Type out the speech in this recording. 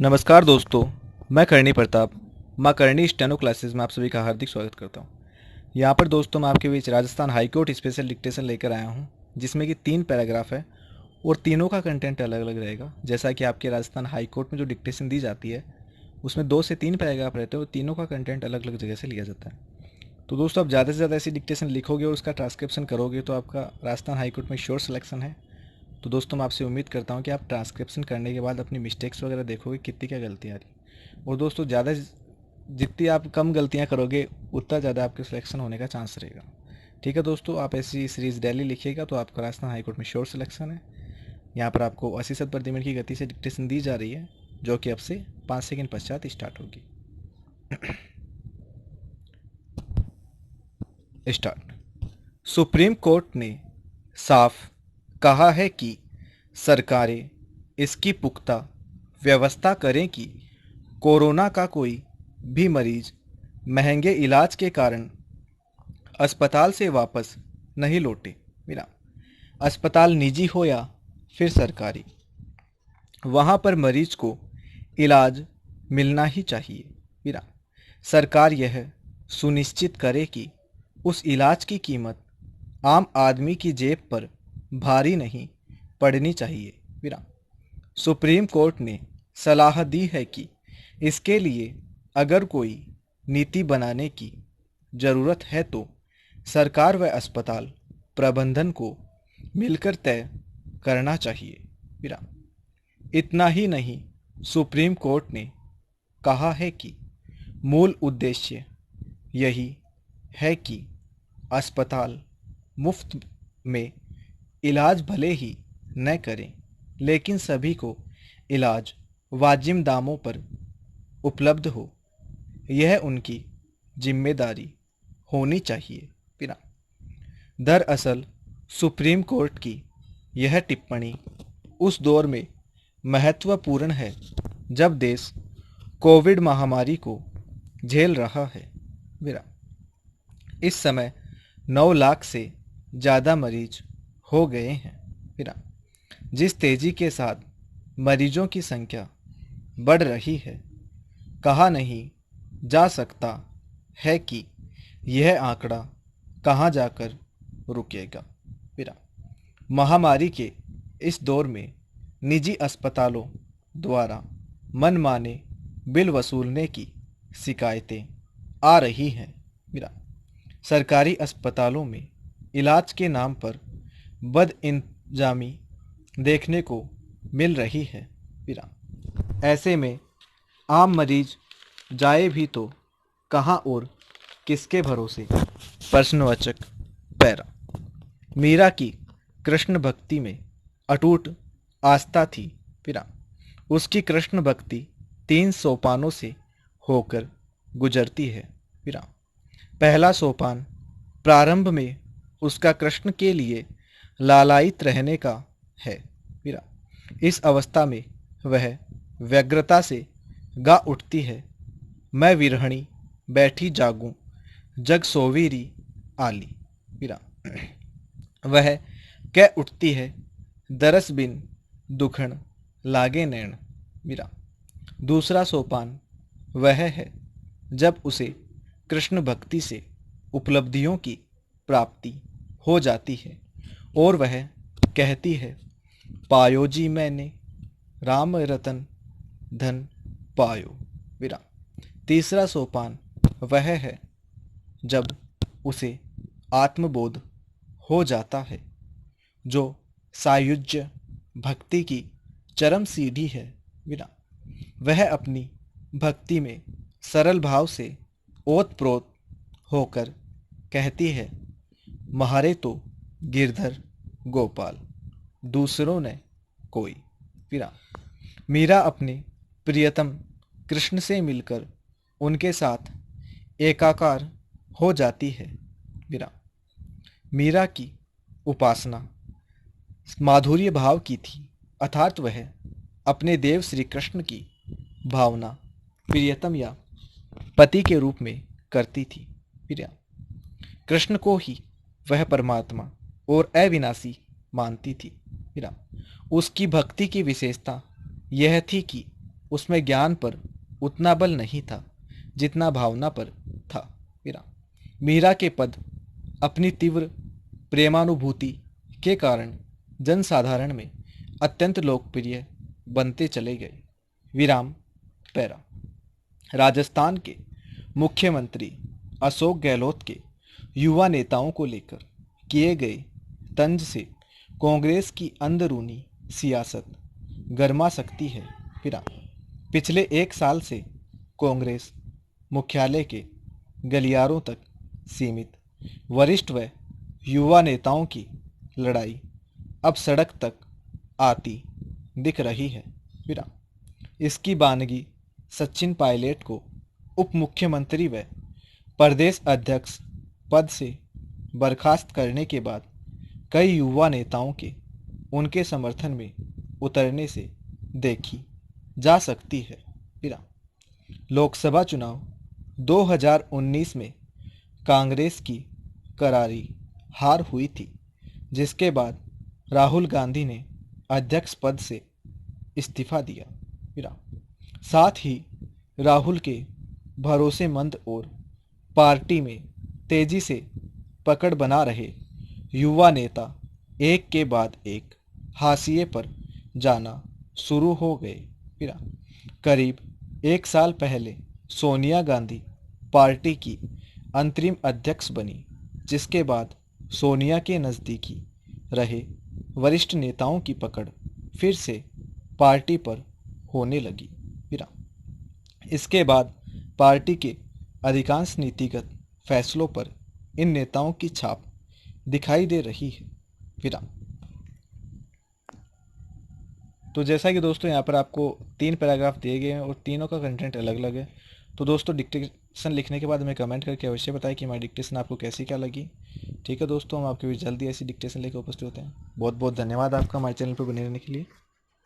नमस्कार दोस्तों, मैं करणी प्रताप माँ करणी स्टेनो क्लासेस में आप सभी का हार्दिक स्वागत करता हूँ। यहाँ पर दोस्तों मैं आपके बीच Rajasthan high court special dictation लेकर आया हूँ, जिसमें कि 3 पैराग्राफ है और तीनों का कंटेंट अलग अलग रहेगा। जैसा कि आपके राजस्थान हाई कोर्ट में जो डिक्टेशन दी जाती है उसमें 2 से 3 पैराग्राफ रहते हैं और तीनों का कंटेंट अलग अलग जगह से लिया जाता है। तो दोस्तों आप ज़्यादा से ज़्यादा ऐसी डिक्टेशन लिखोगे और उसका ट्रांसक्रिप्शन करोगे तो आपका राजस्थान हाई कोर्ट में श्योर सिलेक्शन है। तो दोस्तों मैं आपसे उम्मीद करता हूँ कि आप ट्रांसक्रिप्शन करने के बाद अपनी मिस्टेक्स वगैरह देखोगे कितनी क्या गलतियाँ आ रही। और दोस्तों जितनी आप कम गलतियाँ करोगे उतना ज़्यादा आपके सिलेक्शन होने का चांस रहेगा। ठीक है दोस्तों, आप ऐसी सीरीज़ डेली लिखिएगा तो आपका राजस्थान हाईकोर्ट में श्योर सिलेक्शन है। यहाँ पर आपको 80-70 की गति से डिक्टेशन दी जा रही है, जो कि अब से 5 सेकंड पश्चात स्टार्ट होगी। स्टार्ट। सुप्रीम कोर्ट ने साफ कहा है कि सरकारें इसकी पुख्ता व्यवस्था करें कि कोरोना का कोई भी मरीज महंगे इलाज के कारण अस्पताल से वापस नहीं लौटे। अस्पताल निजी हो या फिर सरकारी, वहाँ पर मरीज को इलाज मिलना ही चाहिए। सरकार यह सुनिश्चित करे कि उस इलाज की कीमत आम आदमी की जेब पर भारी नहीं पड़नी चाहिए। सुप्रीम कोर्ट ने सलाह दी है कि इसके लिए अगर कोई नीति बनाने की ज़रूरत है तो सरकार व अस्पताल प्रबंधन को मिलकर तय करना चाहिए। इतना ही नहीं, सुप्रीम कोर्ट ने कहा है कि मूल उद्देश्य यही है कि अस्पताल मुफ्त में इलाज भले ही न करें, लेकिन सभी को इलाज वाजिब दामों पर उपलब्ध हो, यह उनकी जिम्मेदारी होनी चाहिए। दरअसल सुप्रीम कोर्ट की यह टिप्पणी उस दौर में महत्वपूर्ण है जब देश कोविड महामारी को झेल रहा है। इस समय 9 लाख से ज़्यादा मरीज हो गए हैं। जिस तेज़ी के साथ मरीजों की संख्या बढ़ रही है, कहा नहीं जा सकता है कि यह आंकड़ा कहाँ जाकर रुकेगा। महामारी के इस दौर में निजी अस्पतालों द्वारा मनमाने बिल वसूलने की शिकायतें आ रही हैं। सरकारी अस्पतालों में इलाज के नाम पर बदइंतजामी देखने को मिल रही है। ऐसे में आम मरीज जाए भी तो कहाँ और किसके भरोसे। प्रश्नवाचक पैरा। मीरा की कृष्ण भक्ति में अटूट आस्था थी। उसकी कृष्ण भक्ति 3 सोपानों से होकर गुजरती है। पहला सोपान प्रारंभ में उसका कृष्ण के लिए लालायित रहने का है। इस अवस्था में वह व्यग्रता से गा उठती है, मैं विरहणी बैठी जागूं जग सोवीरी आली। वह कह उठती है, दरस बिन दुखण लागे नैन। दूसरा सोपान वह है जब उसे कृष्ण भक्ति से उपलब्धियों की प्राप्ति हो जाती है और वह कहती है, पायो जी मैंने राम रतन धन पायो। तीसरा सोपान वह है जब उसे आत्मबोध हो जाता है, जो सायुज्य भक्ति की चरम सीढ़ी है। वह अपनी भक्ति में सरल भाव से ओतप्रोत होकर कहती है, महारे तो गिरधर गोपाल, दूसरों ने कोई। मीरा अपने प्रियतम कृष्ण से मिलकर उनके साथ एकाकार हो जाती है। मीरा की उपासना माधुर्य भाव की थी, अर्थात वह अपने देव श्री कृष्ण की भावना प्रियतम या पति के रूप में करती थी। कृष्ण को ही वह परमात्मा और अविनाशी मानती थी। उसकी भक्ति की विशेषता यह थी कि उसमें ज्ञान पर उतना बल नहीं था जितना भावना पर था। विराम। मीरा के पद अपनी तीव्र प्रेमानुभूति के कारण जनसाधारण में अत्यंत लोकप्रिय बनते चले गए। विराम पैरा। राजस्थान के मुख्यमंत्री अशोक गहलोत के युवा नेताओं को लेकर किए गए तंज से कांग्रेस की अंदरूनी सियासत गर्मा सकती है। विराम। पिछले एक साल से कांग्रेस मुख्यालय के गलियारों तक सीमित वरिष्ठ व युवा नेताओं की लड़ाई अब सड़क तक आती दिख रही है। विराम। इसकी बानगी सचिन पायलट को उप मुख्यमंत्री व प्रदेश अध्यक्ष पद से बर्खास्त करने के बाद कई युवा नेताओं के उनके समर्थन में उतरने से देखी जा सकती है। विराम। लोकसभा चुनाव 2019 में कांग्रेस की करारी हार हुई थी, जिसके बाद राहुल गांधी ने अध्यक्ष पद से इस्तीफा दिया। विराम। साथ ही राहुल के भरोसेमंद और पार्टी में तेजी से पकड़ बना रहे युवा नेता एक के बाद एक हाशिए पर जाना शुरू हो गए। विराम। करीब एक साल पहले सोनिया गांधी पार्टी की अंतरिम अध्यक्ष बनी, जिसके बाद सोनिया के नज़दीकी रहे वरिष्ठ नेताओं की पकड़ फिर से पार्टी पर होने लगी। विराम। इसके बाद पार्टी के अधिकांश नीतिगत फैसलों पर इन नेताओं की छाप दिखाई दे रही है। विराम। तो जैसा कि दोस्तों यहाँ पर आपको 3 पैराग्राफ दिए गए हैं और तीनों का कंटेंट अलग अलग है। तो दोस्तों डिक्टेशन लिखने के बाद हमें कमेंट करके अवश्य बताएं कि हमारी डिक्टेशन आपको कैसी क्या लगी। ठीक है दोस्तों, हम आपके बीच जल्दी ऐसी डिक्टेशन लेकर उपस्थित होते हैं। बहुत बहुत धन्यवाद आपका हमारे चैनल पर बने रहने के लिए।